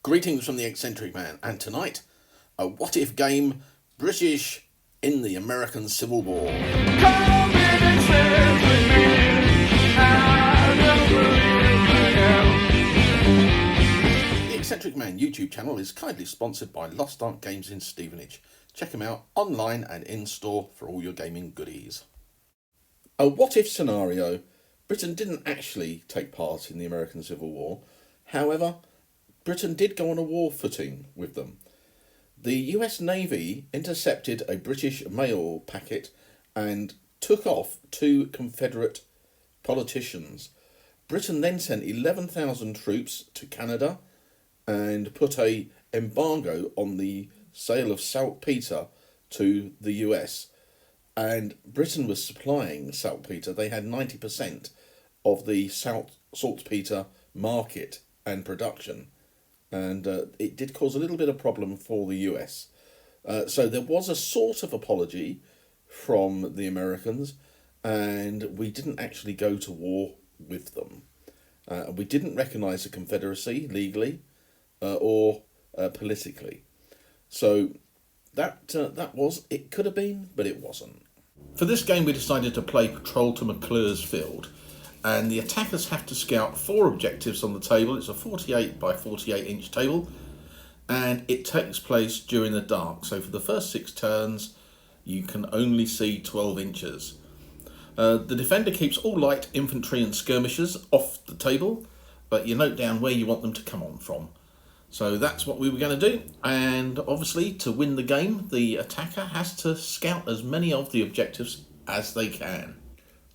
Greetings from the Eccentric Man, and tonight, a what-if game, British in the American Civil War. Come in and stand with me. The Eccentric Man YouTube channel is kindly sponsored by Lost Ark Games in Stevenage. Check them out online and in-store for all your gaming goodies. A what-if scenario. Britain didn't actually take part in the American Civil War. However, Britain did go on a war footing with them. The US Navy intercepted a British mail packet and took off two Confederate politicians. Britain then sent 11,000 troops to Canada and put an embargo on the sale of saltpeter to the US. And Britain was supplying saltpeter. They had 90% of the saltpeter market and production. And it did cause a little bit of problem for the US. So there was a sort of apology from the Americans, and we didn't actually go to war with them. We didn't recognise the Confederacy legally or politically. So that was, it could have been, but it wasn't. For this game we decided to play Patrol to McClure's Field. And the attackers have to scout 4 objectives on the table. It's a 48 by 48 inch table, and it takes place during the dark. So for the first 6 turns, you can only see 12 inches. The defender keeps all light infantry and skirmishers off the table, but you note down where you want them to come on from. So that's what we were going to do. And obviously, to win the game, the attacker has to scout as many of the objectives as they can.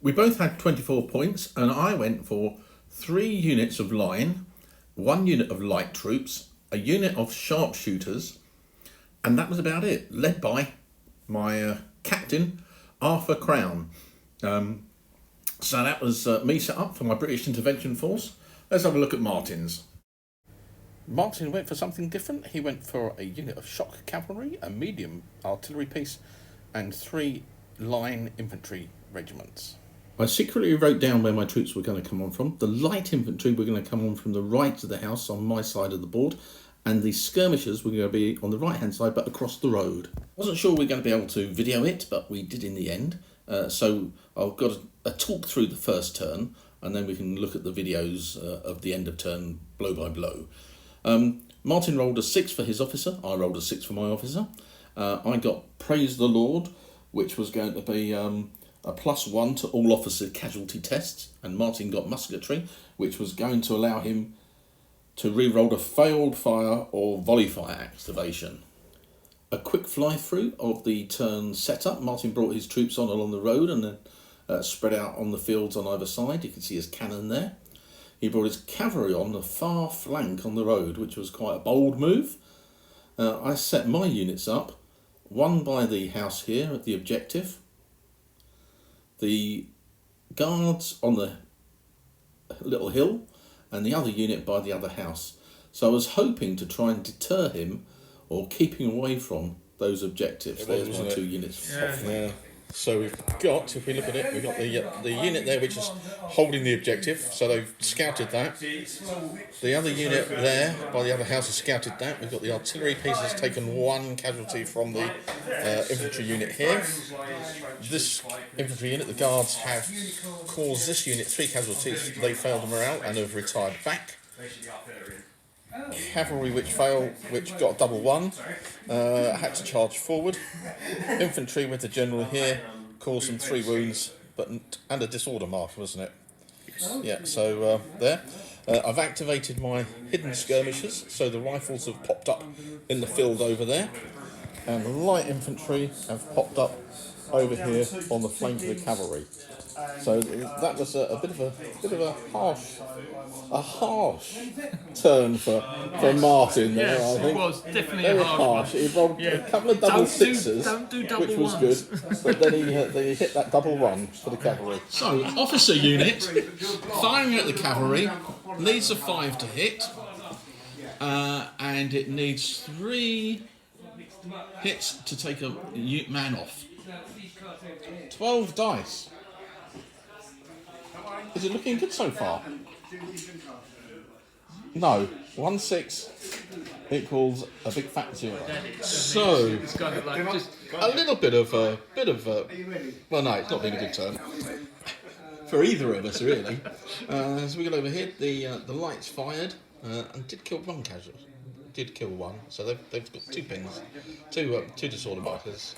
We both had 24 points, and I went for 3 units of line, 1 unit of light troops, a unit of sharpshooters, and that was about it, led by my captain, Arthur Crown. So that was me set up for my British intervention force. Let's have a look at Martin's. Martin went for something different. He went for a unit of shock cavalry, a medium artillery piece, and 3 line infantry regiments. I secretly wrote down where my troops were going to come on from. The light infantry were going to come on from the right of the house on my side of the board, and the skirmishers were going to be on the right hand side but across the road. Wasn't sure we were going to be able to video it, but we did in the end. So I've got a talk through the first turn, and then we can look at the videos of the end of turn blow by blow. Martin rolled a 6 for his officer. I rolled a 6 for my officer. I got Praise the Lord, which was going to be a +1 to all officer casualty tests, and Martin got musketry, which was going to allow him to re-roll a failed fire or volley fire activation. A quick fly through of the turn setup. Martin brought his troops on along the road and then spread out on the fields on either side. You can see his cannon there. He brought his cavalry on the far flank on the road, which was quite a bold move. I set my units up, one by the house here at the objective, the guards on the little hill, and the other unit by the other house. So I was hoping to try and deter him or keep him away from those objectives. There's my 2 units off there. So we've got, if we look at it, we've got the unit there which is holding the objective, so they've scouted that. The other unit there by the other house has scouted that. We've got the artillery piece has taken 1 casualty from the infantry unit here. This infantry unit, the guards, have caused this unit 3 casualties. They failed the morale and have retired back. Cavalry which got a double 1, had to charge forward. Infantry with the general here caused them 3 wounds, and a disorder mark, wasn't it? Yeah, so there. I've activated my hidden skirmishers, so the rifles have popped up in the field over there, and the light infantry have popped up over here on the flank of the cavalry. So that was a bit of a harsh turn for Martin there. Yes, I think it was definitely very a harsh He rolled a couple of double sixes, which was good, but then he hit that double 1 for the cavalry. So officer unit firing at the cavalry needs a 5 to hit, and it needs 3 hits to take a man off. 12 dice. Is it looking good so far? No, 1 6 equals a big fat 0. So It's kind of like just a little bit of well, no, it's not been a good turn for either of us really. So we got over here. The lights fired and did kill one casualty. Did kill one. So they've got 2 pins, two disorder markers.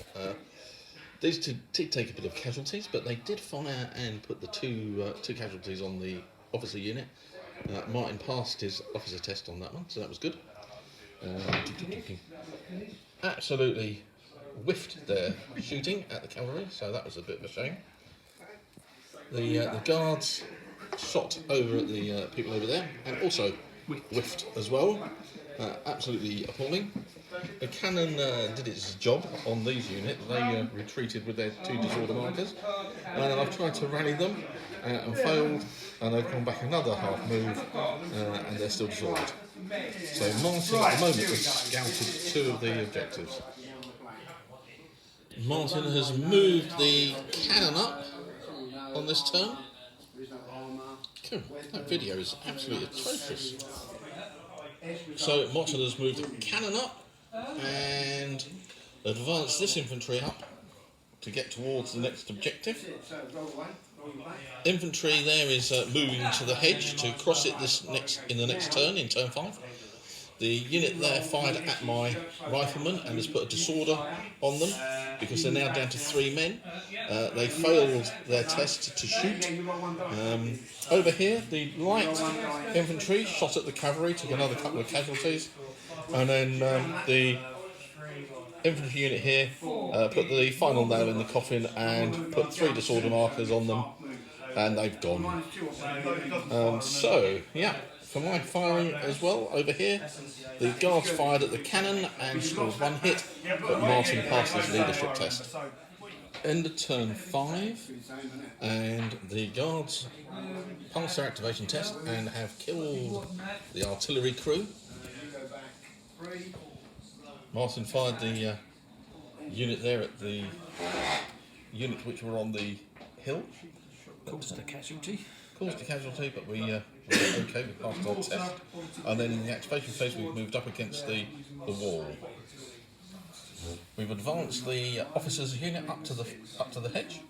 These two did take a bit of casualties, but they did fire and put the two casualties on the officer unit. Martin passed his officer test on that one, so that was good. Absolutely whiffed their shooting at the cavalry, so that was a bit of a shame. The guards shot over at the people over there, and also whiffed as well. Absolutely appalling. The cannon did its job on these units. They retreated with their 2 disorder markers. I've tried to rally them and failed, and they've gone back another half move, and they're still disordered. So Martin at the moment has scouted 2 of the objectives. Martin has moved the cannon up on this turn. Cool. That video is absolutely atrocious. So Martin has moved the cannon up and advanced this infantry up to get towards the next objective. Infantry there is moving to the hedge to cross it in the next turn, in turn 5. The unit there fired at my riflemen and has put a disorder on them because they're now down to 3 men. They failed their test to shoot. Over here, the light infantry shot at the cavalry, took another couple of casualties, and then the infantry unit here put the final nail in the coffin and put 3 disorder markers on them, and they've gone. So, yeah. For my firing as well, over here, the guards fired at the cannon and scored 1 hit, but Martin passed his leadership test. End of turn 5, and the guards passed their activation test and have killed the artillery crew. Martin fired the unit there at the unit which were on the hill. caused a casualty. Caused a casualty, but we were okay, we passed our test. And then in the activation phase we've moved up against the wall. We've advanced the officers' unit up to the hedge.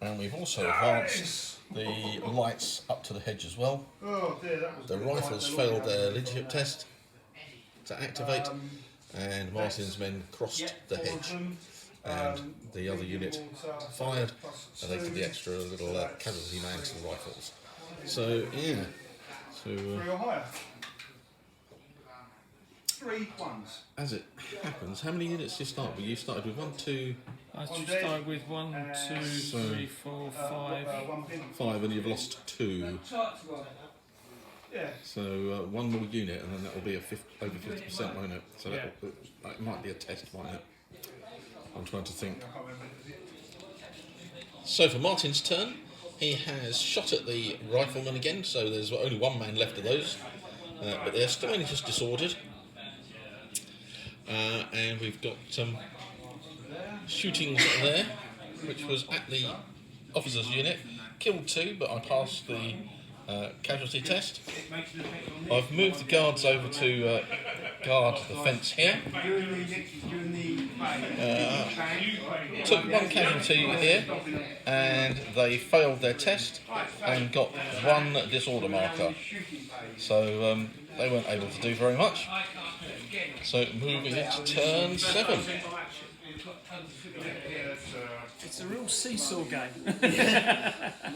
And we've also advanced the lights up to the hedge as well. The rifles failed their leadership test to activate, and Martin's men crossed the hedge. And the other unit fired, and they did the extra little casualty man to the rifles. So, yeah. So, as it happens, how many units did you start with? You started with 1, 2... I started with 1, 2, 3, 4, 5. 5, and you've lost 2. So, 1 more unit, and then that will be over 50%, won't it? So that might be a test, mightn't it? I'm trying to think. So for Martin's turn, he has shot at the riflemen again, so there's only 1 man left of those, but they're still only just disordered. And we've got shootings there, which was at the officer's unit. Killed 2, but I passed the casualty test. I've moved the guards over to guard the fence here. Took 1 casualty here, and they failed their test and got 1 disorder marker. So they weren't able to do very much. So moving into turn 7. It's a real seesaw game.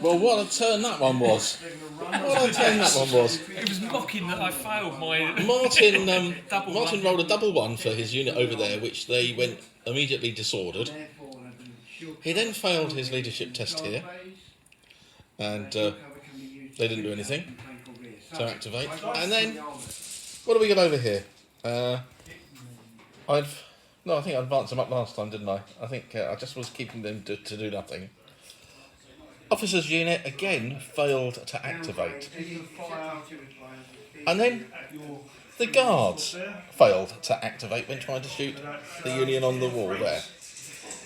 Well, what a turn that one was. What a turn that one was. It was mocking that I failed my... Martin rolled a double 1 for his unit over there, which they went immediately disordered. He then failed his leadership test here, and they didn't do anything to activate. And then, what do we got over here? I think I advanced them up last time, didn't I? I think I just was keeping them to do nothing. Officer's unit again failed to activate. And then the guards failed to activate when trying to shoot the Union on the wall there.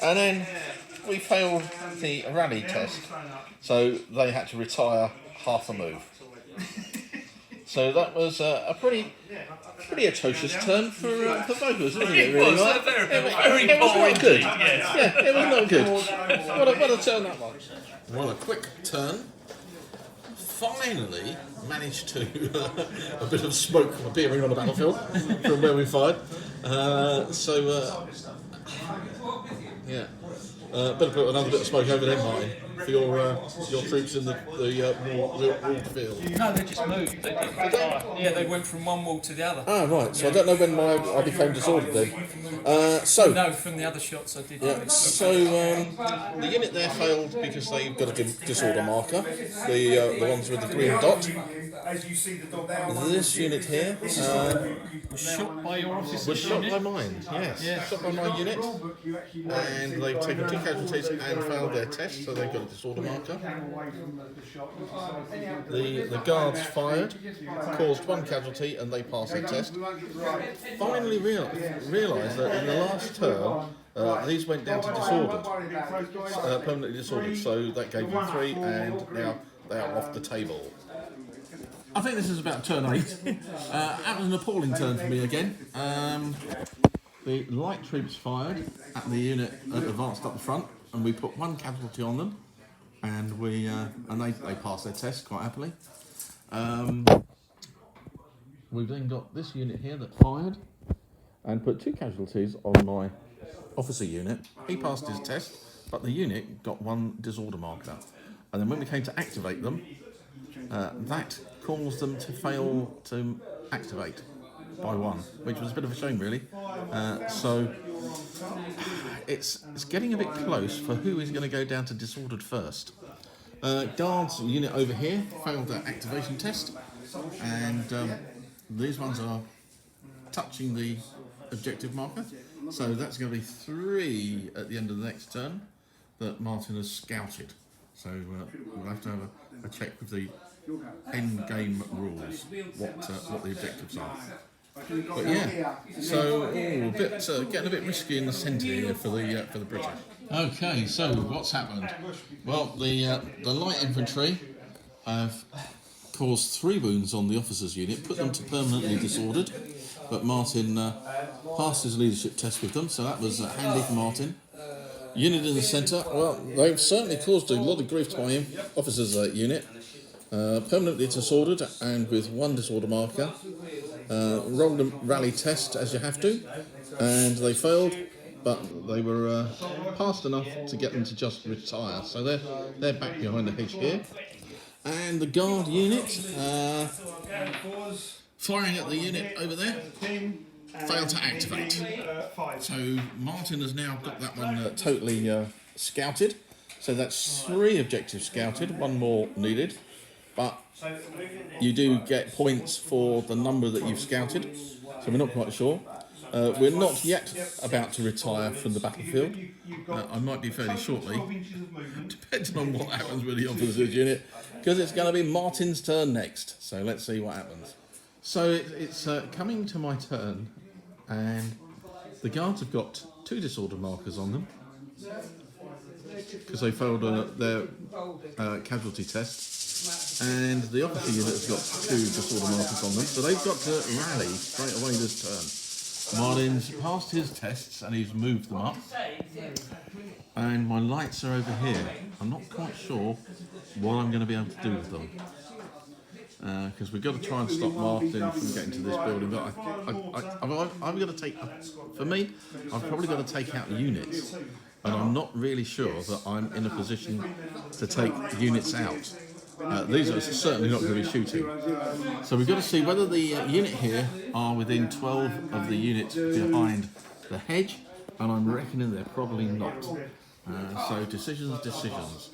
And then we failed the rally test, so they had to retire half a move. So that was a pretty atrocious turn for both of us, wasn't it? It Really, was right? very It was boring. not good. Yes. Yeah, it was not good. What a turn that was. Well, a quick turn. Finally managed to a bit of smoke appearing on the battlefield from where we fired. Yeah. Better put another bit of smoke over there, Martin, for your troops in the walled field. No, they just moved. They didn't fire. Yeah, they went from one wall to the other. Ah, right. So I don't know when I became disordered then. No, from the other shots I did. Yeah. So the unit there failed because they've got a disorder marker. The ones with the green dot. This unit here was shot by your officer. was shot by mine. Yes. Yeah. Shot by my unit, and they've taken 2 casualties and failed their test, so they've got a disorder marker. The guards fired, caused 1 casualty, and they passed their test. Finally realised that in the last turn, these went down to disordered, permanently disordered, so that gave them 3, and now they are off the table. I think this is about turn 8. That was an appalling turn for me again. The light troops fired at the unit that advanced up the front, and we put 1 casualty on them, and they passed their test quite happily. We've then got this unit here that fired and put 2 casualties on my officer unit. He passed his test, but the unit got 1 disorder marker. And then when we came to activate them, that caused them to fail to activate by 1, which was a bit of a shame, really. So it's getting a bit close for who is going to go down to disordered first. Guards unit over here failed their activation test, and these ones are touching the objective marker. So that's going to be 3 at the end of the next turn that Martin has scouted. So we'll have to have a check with the end game rules what the objectives are. But yeah, so getting a bit risky in the centre here for the British. Okay, so what's happened? Well, the light infantry have caused 3 wounds on the officers' unit, put them to permanently disordered. But Martin passed his leadership test with them, so that was handy for Martin. Unit in the centre, well, they've certainly caused a lot of grief to my officers' unit. Permanently disordered and with 1 disorder marker. Rolled a rally test as you have to, and they failed, but they were passed enough to get them to just retire. So they're back behind the hedge here. And the guard unit, firing at the unit over there, failed to activate. So Martin has now got that one totally scouted. So that's 3 objectives scouted, 1 more needed. But you do get points for the number that you've scouted, so we're not quite sure. We're not yet about to retire from the battlefield. I might be fairly shortly, depending on what happens with the officers' unit, because it's going to be Martin's turn next. So let's see what happens. So it's coming to my turn, and the guards have got 2 disorder markers on them, because they failed their casualty test. And the officer unit has got 2 disorder markers on them, so they've got to rally straight away this turn. Martin's passed his tests and he's moved them up. And my lights are over here. I'm not quite sure what I'm going to be able to do with them. Because we've got to try and stop Martin from getting to this building. But I've got to take, for me, I've probably got to take out units. And I'm not really sure that I'm in a position to take units out. These are certainly not going to be shooting. So we've got to see whether the unit here are within 12 of the units behind the hedge, and I'm reckoning they're probably not. So decisions.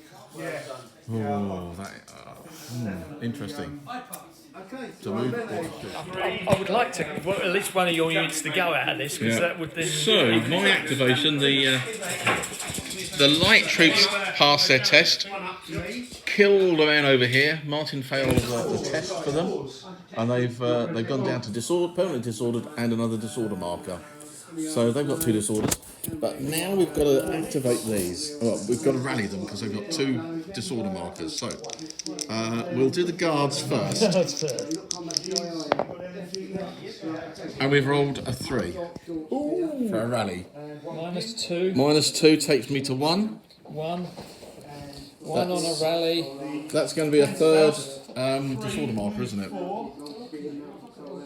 Oh, interesting. To move. I would like to, well, at least one of your units to go out of this, because that would then... So, my activation, the light troops passed their test, killed a man over here. Martin failed the test for them, and they've gone down to permanently disordered and another disorder marker. So they've got 2 disorders, but now we've got to activate these. Well, we've got to rally them because they've got 2 disorder markers. So We'll do the guards first. That's fair. And we've rolled a 3 for a rally. -2. -2 takes me to 1. 1 on a rally. That's going to be a third disorder marker, isn't it?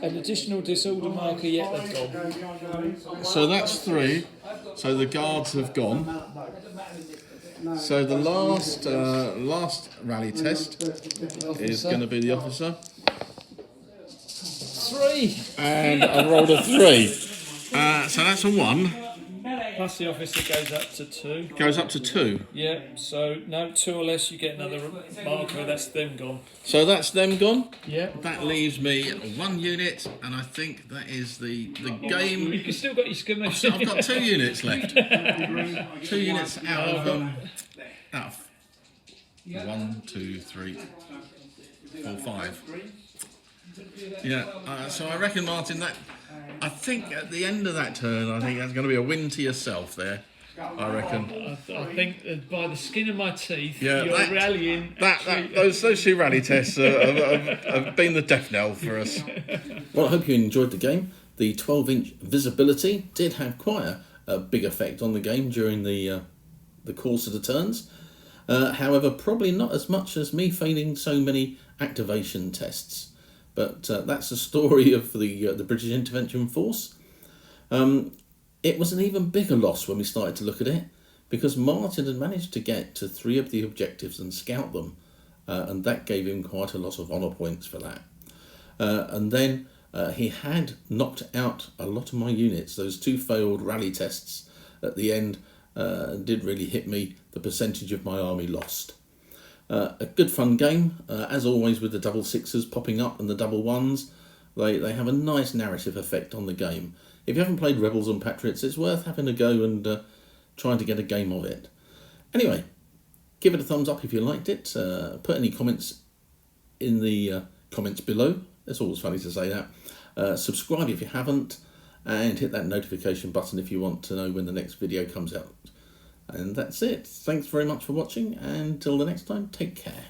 An additional disorder marker, yet they've gone. So that's 3. So the guards have gone. So the last rally test is going to be the officer. 3. And I've rolled a 3. So that's a 1. Plus the officer goes up to 2. Goes up to 2. Yeah, so no, 2 or less, you get another marker, that's them gone. So that's them gone. Yeah. That leaves me 1 unit, and I think that is the game. You've still got your skirmish. I've got 2 units left. 2 units out of 1, 2, 3, 4, 5. Yeah. So I reckon, Martin, that I think at the end of that turn, I think that's going to be a win to yourself there. I reckon. I think that by the skin of my teeth, Yeah, you're rallying. Those 2 rally tests have been the death knell for us. Well, I hope you enjoyed the game. The 12-inch visibility did have quite a big effect on the game during the course of the turns. However, probably not as much as me failing so many activation tests. But that's the story of the British Intervention Force. It was an even bigger loss when we started to look at it, because Martin had managed to get to 3 of the objectives and scout them, and that gave him quite a lot of honour points for that. And then he had knocked out a lot of my units. Those 2 failed rally tests at the end did really hit me, the percentage of my army lost. A good fun game, as always with the double 6s popping up and the double 1s. They have a nice narrative effect on the game. If you haven't played Rebels and Patriots, it's worth having a go and trying to get a game of it. Anyway, give it a thumbs up if you liked it. Put any comments in the comments below. It's always funny to say that. Subscribe if you haven't, and hit that notification button if you want to know when the next video comes out. And that's it. Thanks very much for watching, and until the next time, take care.